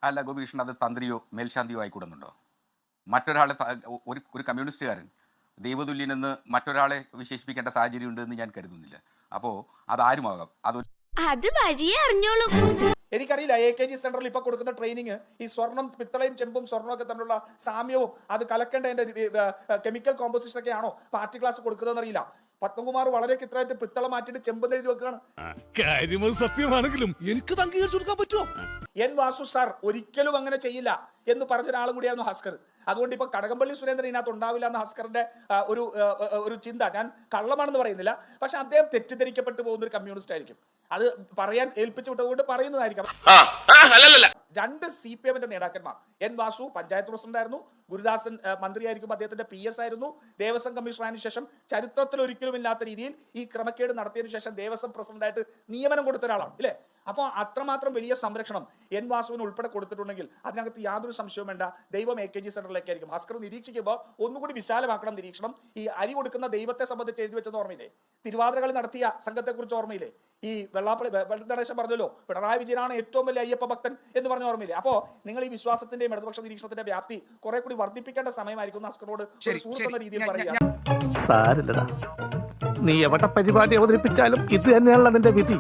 അല്ല ഗോപികൃഷ്ണൻ, അത് തന്ത്രിയോ മേൽശാന്തിയോ ആയിക്കൂടുന്നുണ്ടോ? മറ്റൊരാളെ ഒരു കമ്മ്യൂണിസ്റ്റുകാരൻ ദൈവതുല്യനെന്ന് മറ്റൊരാളെ വിശേഷിപ്പിക്കേണ്ട സാഹചര്യം ഉണ്ടെന്ന് ഞാൻ കരുതുന്നില്ല. അപ്പോൾ അതാരുമാകാം. അത് വഴിയേ അറിഞ്ഞോളൂ. എനിക്കറിയില്ല AKG സെന്ററിൽ ഇപ്പൊ കൊടുക്കുന്ന ട്രെയിനിങ് ഈ സ്വർണം, പിത്തളയും ചെമ്പും സ്വർണ്ണവും ഒക്കെ തമ്മിലുള്ള സാമ്യവും അത് കലക്കേണ്ടതിന്റെ കെമിക്കൽ കോമ്പോസിഷൻ ഒക്കെ ആണോ പാർട്ടി ക്ലാസ് കൊടുക്കുന്നതെന്ന് അറിയില്ല. പത്മകുമാർ വളരെ കൃത്യമായിട്ട് പിത്തള മാറ്റിയിട്ട് ചെമ്പെന്ന് എഴുതി വെക്കുകയാണ്. സത്യമാണെങ്കിലും എനിക്ക് അംഗീകരിച്ചു കൊടുക്കാൻ പറ്റുമോ? എൻ വാസു സാർ ഒരിക്കലും അങ്ങനെ ചെയ്യില്ല എന്ന് പറഞ്ഞ ഒരാളും കൂടിയായിരുന്നു ഹസ്കർ. അതുകൊണ്ട് ഇപ്പൊ കടകംപള്ളി സുരേന്ദ്രൻ ഇതിനകത്ത് ഉണ്ടാവില്ല എന്ന ഹസ്കറിന്റെ ഒരു ചിന്ത ഞാൻ കള്ളമാണെന്ന് പറയുന്നില്ല. പക്ഷെ അദ്ദേഹം തെറ്റിദ്ധരിക്കപ്പെട്ടു പോകുന്ന ഒരു കമ്മ്യൂണിസ്റ്റ് ആയിരിക്കും. അത് പറയാൻ ഏൽപ്പിച്ചു വിട്ടതുകൊണ്ട് പറയുന്നതായിരിക്കും. രണ്ട് CPM-ന്റെ നേതാക്കന്മാർ, എൻ വാസു പഞ്ചായത്ത് പ്രസിഡന്റ് ആയിരുന്നു, ഗുരുദാസൻ മന്ത്രിയായിരിക്കും, അദ്ദേഹത്തിന്റെ PS ആയിരുന്നു, ദേവസ്വം കമ്മീഷണറിന് ശേഷം ചരിത്രത്തിൽ ഒരിക്കലും ഇല്ലാത്ത രീതിയിൽ ഈ ക്രമക്കേട് നടത്തിയതിനു ശേഷം ദേവസ്വം പ്രസിഡന്റായിട്ട് നിയമനം കൊടുത്ത ഒരാളാണ് ഇല്ലേ. അപ്പോൾ അത്രമാത്രം വലിയ സംരക്ഷണം എൻ വാസുവിന് ഉൾപ്പെടെ കൊടുത്തിട്ടുണ്ടെങ്കിൽ അതിനകത്ത് യാതൊരു സംശയവും വേണ്ട, ദൈവം AKG സെന്ററിലേക്കായിരിക്കും. ഹസ്കർ നിരീക്ഷിക്കുമ്പോൾ ഒന്നുകൂടി വിശാലമാക്കണം നിരീക്ഷണം. ഈ അരി കൊടുക്കുന്ന ദൈവത്തെ സംബന്ധിച്ച് എഴുതി വെച്ചത് ഓർമ്മയില്ലേ? തിരുവാതിരകളി നടത്തിയ സംഘത്തെക്കുറിച്ച് ഓർമ്മയില്ലേ? ഈ വെള്ളാപ്പള്ളി പറഞ്ഞല്ലോ പിണറായി വിജയനാണ് ഏറ്റവും വലിയ അയ്യപ്പ ഭക്തൻ എന്ന് പറഞ്ഞ ഓർമ്മയില്ലേ? അപ്പോ നിങ്ങൾ ഈ വിശ്വാസത്തിന്റെയും ഇടതുപക്ഷ നിരീക്ഷണത്തിന്റെ വ്യാപ്തി കുറെ കൂടി വർദ്ധിപ്പിക്കേണ്ട സമയമായിരിക്കും ഹസ്കറോട് സുഹൃത്തുന്ന രീതിയിൽ പറയുക. നീ എവിടെ പരിപാടി അവതരിപ്പിച്ചാലും ഇത് തന്നെയാണല്ലോ നിന്റെ വിധി.